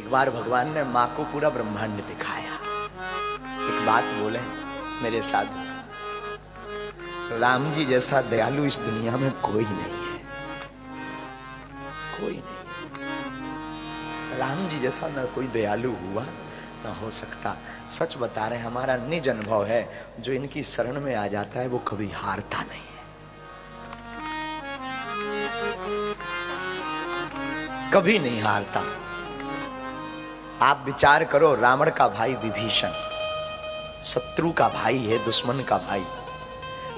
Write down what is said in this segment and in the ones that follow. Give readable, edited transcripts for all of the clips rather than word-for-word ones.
एक बार भगवान ने माँ को पूरा ब्रह्मांड दिखाया। एक बात बोले मेरे साथ, राम जी जैसा दयालु इस दुनिया में कोई नहीं है, कोई नहीं। राम जी जैसा ना कोई दयालु हुआ ना हो सकता। सच बता रहे, हमारा निज अनुभव है, जो इनकी शरण में आ जाता है वो कभी हारता नहीं है, कभी नहीं हारता। आप विचार करो, रावण का भाई विभीषण शत्रु का भाई है, दुश्मन का भाई।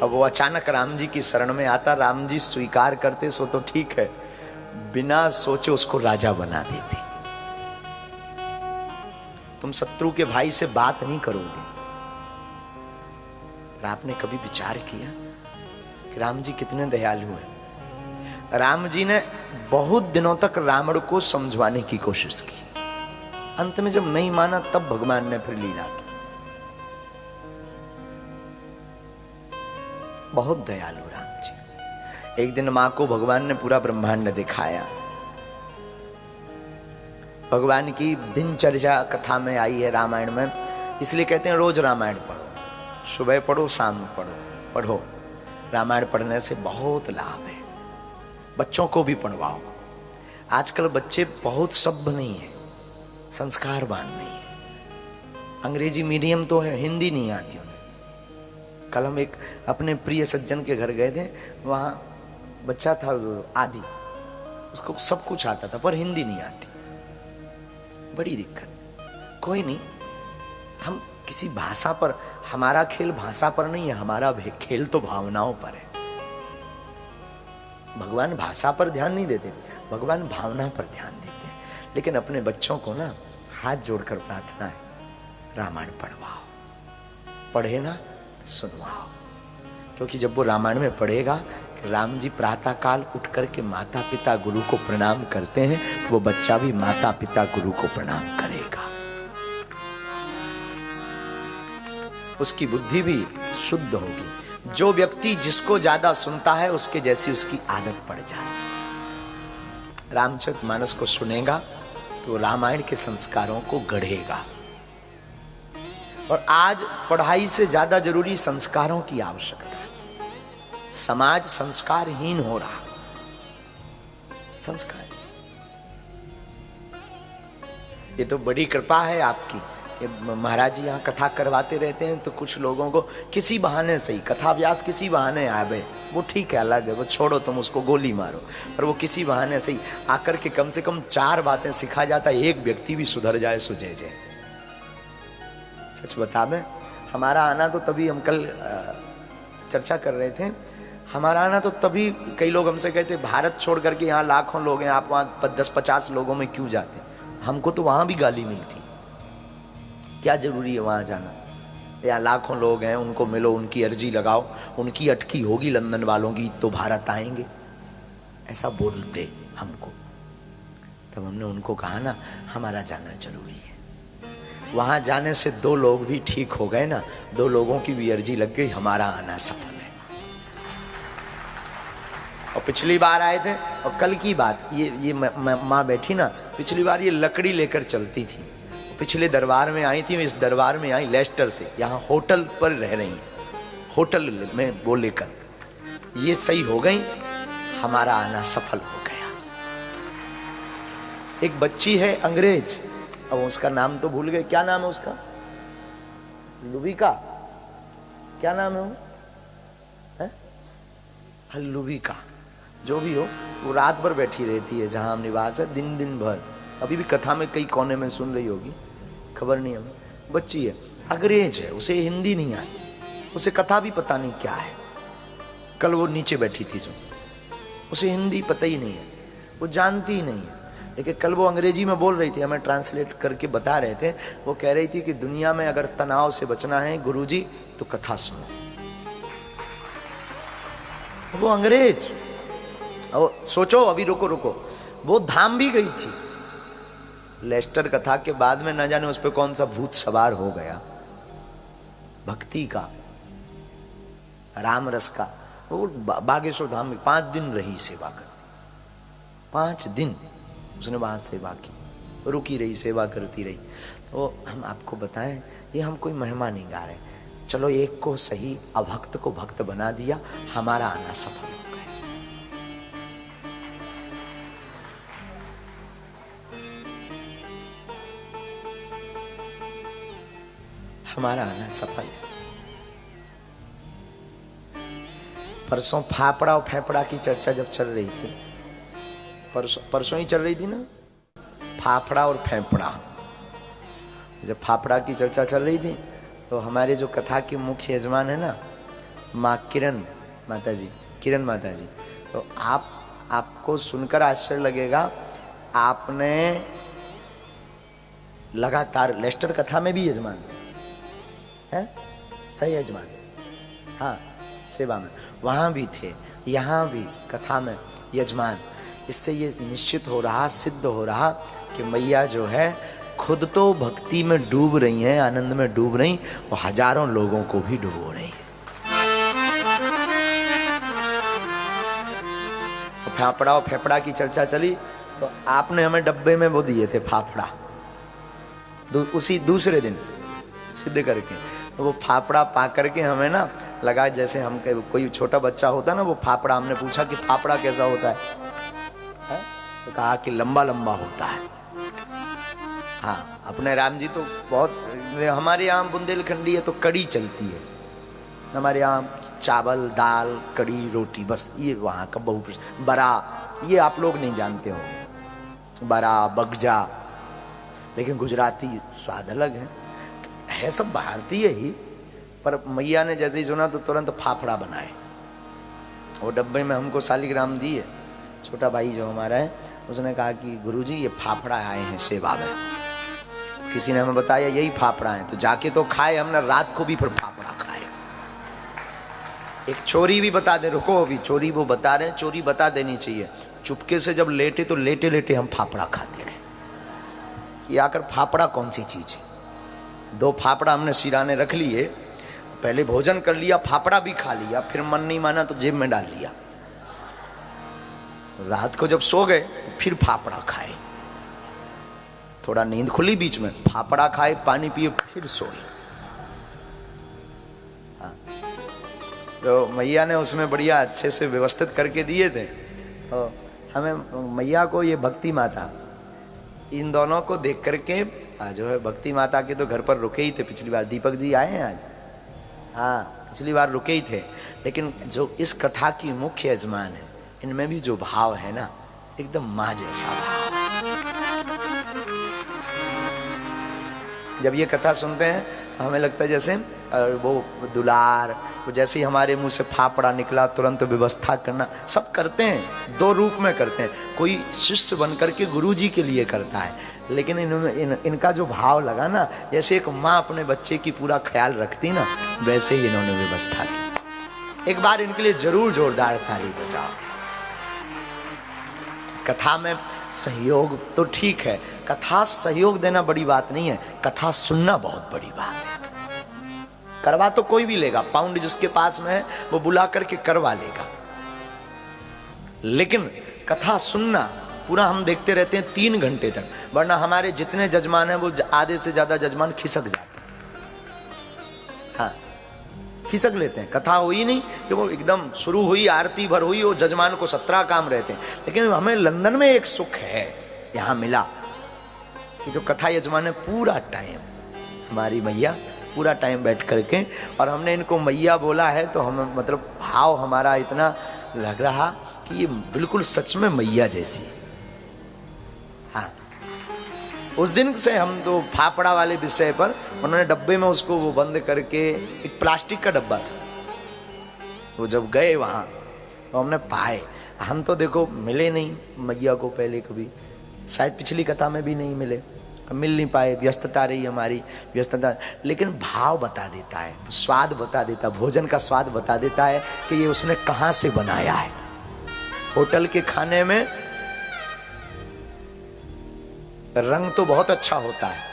अब वो अचानक राम जी की शरण में आता, राम जी स्वीकार करते सो तो ठीक है, बिना सोचे उसको राजा बना देते। तुम शत्रु के भाई से बात नहीं करोगे। और आपने कभी विचार किया कि राम जी कितने दयालु हैं? राम जी ने बहुत दिनों तक रावण को समझवाने की कोशिश की। अंत में जब नहीं माना तब भगवान ने फिर लीला की। बहुत दयालु राम जी। एक दिन मां को भगवान ने पूरा ब्रह्मांड दिखाया। भगवान की दिनचर्या कथा में आई है रामायण में, इसलिए कहते हैं रोज रामायण पढ़ो, सुबह पढ़ो, शाम पढ़ो। रामायण पढ़ने से बहुत लाभ है। बच्चों को भी पढ़वाओ। आजकल बच्चे बहुत सभ्य नहीं है, संस्कारवान नहीं है। अंग्रेजी मीडियम तो है, हिंदी नहीं आती उन्हें। कल हम एक अपने प्रिय सज्जन के घर गए थे, वहां बच्चा था आदि, उसको सब कुछ आता था पर हिंदी नहीं आती। बड़ी दिक्कत। कोई नहीं, हम किसी भाषा पर, हमारा खेल भाषा पर नहीं है, हमारा खेल तो भावनाओं पर है। भगवान भाषा पर ध्यान नहीं देते, भगवान भावना पर ध्यान देते हैं। लेकिन अपने बच्चों को ना हाथ जोड़कर प्रार्थना है, रामायण पढ़वाओ, पढ़े ना सुनवाओ। क्योंकि जब वो रामायण में पढ़ेगा, राम जी प्रातः काल उठ करके माता पिता गुरु को प्रणाम करते हैं, तो वो बच्चा भी माता पिता गुरु को प्रणाम करेगा। उसकी बुद्धि भी शुद्ध होगी। जो व्यक्ति जिसको ज्यादा सुनता है, उसके जैसी उसकी आदत पड़ जाती है। रामचरितमानस को सुनेगा तो रामायण के संस्कारों को गढ़ेगा। और आज पढ़ाई से ज्यादा जरूरी संस्कारों की आवश्यकता है। समाज संस्कारहीन हो रहा। संस्कार, ये तो बड़ी कृपा है आपकी। महाराज जी यहाँ कथा करवाते रहते हैं, तो कुछ लोगों को किसी बहाने से ही कथा व्यास किसी बहाने आवे, वो ठीक है, अलग है, वो छोड़ो, तुम उसको गोली मारो। पर वो किसी बहाने से ही आकर के कम से कम 4 बातें सिखा जाता है, एक व्यक्ति भी सुधर जाए, सुझे जाए। सच बता दें, हमारा आना तो तभी, हम कल चर्चा कर रहे थे, हमारा आना तो तभी, कई लोग हमसे कहते भारत छोड़ करके यहाँ लाखों लोग हैं, आप वहाँ 10-50 लोगों में क्यों जाते? हमको तो वहाँ भी गाली मिलती, क्या जरूरी है वहाँ जाना? यहाँ लाखों लोग हैं, उनको मिलो, उनकी अर्जी लगाओ, उनकी अटकी होगी लंदन वालों की, तो भारत आएंगे, ऐसा बोलते हमको। तब हमने उनको कहा ना, हमारा जाना जरूरी है। वहां जाने से 2 लोग भी ठीक हो गए ना, 2 लोगों की भी अर्जी लग गई, हमारा आना सफल है। और पिछली बार आए थे, और कल की बात, ये माँ बैठी ना, पिछली बार ये लकड़ी लेकर चलती थी। पिछले दरबार में आई थी, इस दरबार में आई लेस्टर से, यहाँ होटल पर रह रही है, होटल में वो लेकर ये सही हो गई, हमारा आना सफल हो गया। एक बच्ची है अंग्रेज, अब उसका नाम तो भूल गए, क्या नाम है उसका? लुबिका, क्या नाम है वो? लुबिका, जो भी हो, वो रात भर बैठी रहती है जहां हम निवास है, दिन भर। अभी भी कथा में कई कोने में सुन रही होगी, खबर नहीं हमें। बच्ची है, अंग्रेज है, उसे हिंदी नहीं आती, उसे कथा भी पता नहीं क्या है। कल वो नीचे बैठी थी, जो उसे हिंदी पता ही नहीं है, वो जानती ही नहीं है। लेकिन कल वो अंग्रेजी में बोल रही थी, हमें ट्रांसलेट करके बता रहे थे। वो कह रही थी कि दुनिया में अगर तनाव से बचना है गुरुजी, तो कथा सुनो। वो अंग्रेज, और सोचो, अभी रुको, वो धाम भी गई थी। लेस्टर कथा के बाद में न जाने उस पर कौन सा भूत सवार हो गया, भक्ति का, राम रस का। वो बागेश्वर धाम में 5 दिन रही, सेवा करती, 5 दिन उसने वहां सेवा की। रुकी रही, सेवा करती रही। तो हम आपको बताएं, ये हम कोई महिमा नहीं गा रहे, चलो एक को सही अभक्त को भक्त बना दिया, हमारा आना सफल हो गया। हमारा आना सफल है। परसों फाफड़ा और फेफड़ा की चर्चा जब चल रही थी, परसों ही चल रही थी ना, फाफड़ा और फेफड़ा। जब फाफड़ा की चर्चा चल रही थी तो हमारे जो कथा की मुख्य यजमान है ना, माँ किरण माता जी, किरण माता जी, तो आपको सुनकर आश्चर्य लगेगा, आपने लगातार लेस्टर कथा में भी यजमान है, सही यजमान, हाँ सेवा में वहां भी थे, यहाँ भी कथा में यजमान। इससे ये निश्चित हो रहा, सिद्ध हो रहा कि मैया जो है खुद तो भक्ति में डूब रही हैं, आनंद में डूब रही, वो हजारों लोगों को भी डुबो रही है। तो फाफड़ा और फेफड़ा की चर्चा चली तो आपने हमें डब्बे में वो दिए थे फाफड़ा, उसी दूसरे दिन सिद्ध करके। तो वो फाफड़ा पा करके हमें ना लगा जैसे हम कोई छोटा बच्चा होता ना, वो फाफड़ा, हमने पूछा कि फाफड़ा कैसा होता है? तो कहा कि लंबा लंबा होता है। हाँ, अपने राम जी तो बहुत, हमारे यहाँ बुंदेलखंडी है तो कड़ी चलती है, हमारे यहाँ चावल दाल कड़ी रोटी, बस ये वहाँ का बहुत। बरा ये आप लोग नहीं जानते हो, बरा बगजा, लेकिन गुजराती स्वाद अलग है सब भारतीय ही। पर मैया ने जैसे ही सुना तो तुरंत फाफड़ा बनाए, वो डब्बे में हमको शालिग्राम दिए। छोटा भाई जो हमारा है उसने कहा कि गुरुजी ये फाफड़ा आए हैं सेवा में, किसी ने हमें बताया यही फाफड़ा है, तो जाके तो खाए हमने, रात को भी फिर फाफड़ा खाए। एक चोरी भी बता दे, रुको अभी चोरी वो बता रहे हैं, चोरी बता देनी चाहिए। चुपके से जब लेटे तो लेटे लेटे हम फाफड़ा खाते रहे कि आकर फाफड़ा कौन सी चीज है। 2 फाफड़ा हमने सिराने रख लिए, पहले भोजन कर लिया, फाफड़ा भी खा लिया, फिर मन नहीं माना तो जेब में डाल लिया। रात को जब सो गए तो फिर फाफड़ा खाए, थोड़ा नींद खुली बीच में, फाफड़ा खाए, पानी पिए, फिर सोए। हाँ। तो मैया ने उसमें बढ़िया अच्छे से व्यवस्थित करके दिए थे। तो हमें मैया को ये भक्ति माता, इन दोनों को देख करके जो है भक्ति माता के तो घर पर रुके ही थे पिछली बार, दीपक जी आए हैं आज, हाँ पिछली बार रुके ही थे। लेकिन जो इस कथा की मुख्य यजमान है, इनमें भी जो भाव है ना, एकदम माँ जैसा भाव। जब ये कथा सुनते हैं हमें लगता है जैसे वो दुलार, वो जैसे ही हमारे मुंह से फाफड़ा निकला तुरंत व्यवस्था करना, सब करते हैं, 2 रूप में करते हैं। कोई शिष्य बनकर के गुरु जी के लिए करता है, लेकिन इनका जो भाव लगा ना, जैसे एक माँ अपने बच्चे की पूरा ख्याल रखती ना, वैसे ही इन्होंने व्यवस्था की। एक बार इनके लिए जरूर जोरदार ताली बजाओ। कथा में सहयोग तो ठीक है, कथा सहयोग देना बड़ी बात नहीं है, कथा सुनना बहुत बड़ी बात है। करवा तो कोई भी लेगा, पाउंड जिसके पास में है वो बुला करके करवा लेगा, लेकिन कथा सुनना पूरा हम देखते रहते हैं 3 घंटे तक, वरना हमारे जितने जजमान हैं वो आधे से ज्यादा जजमान खिसक जाते हैं। हाँ, खिसक लेते हैं, कथा हुई नहीं कि वो एकदम शुरू हुई, आरती भर हुई, वो जजमान को 17 काम रहते हैं। लेकिन हमें लंदन में एक सुख है यहाँ मिला कि जो कथा यजमान है पूरा टाइम, हमारी मैया पूरा टाइम बैठ करके, और हमने इनको मैया बोला है तो हमें मतलब भाव हमारा इतना लग रहा कि ये बिल्कुल सच में मैया जैसी। हाँ, उस दिन से हम तो फाफड़ा वाले विषय पर उन्होंने डब्बे में उसको वो बंद करके, एक प्लास्टिक का डब्बा था, वो जब गए वहां तो हमने पाए। हम तो देखो मिले नहीं मैया को पहले कभी, शायद पिछली कथा में भी नहीं मिले, मिल नहीं पाए, व्यस्तता रही हमारी, व्यस्तता, लेकिन भाव बता देता है, स्वाद बता देता, भोजन का स्वाद बता देता है कि ये उसने कहां से बनाया है। होटल के खाने में रंग तो बहुत अच्छा होता है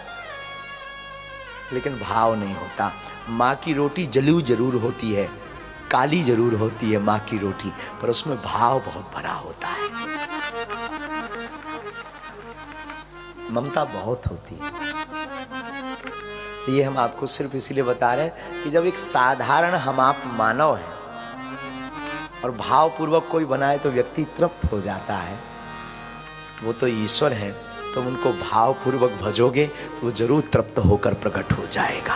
लेकिन भाव नहीं होता। माँ की रोटी जलू जरूर होती है, काली जरूर होती है माँ की रोटी, पर उसमें भाव बहुत भरा होता है। ममता बहुत होती है। ये हम आपको सिर्फ इसीलिए बता रहे हैं कि जब एक साधारण हम आप मानव हैं और भावपूर्वक कोई बनाए तो व्यक्ति तृप्त हो जाता है। वो तो ईश्वर है, तुम उनको भावपूर्वक भजोगे तो वो जरूर तृप्त होकर प्रकट हो जाएगा।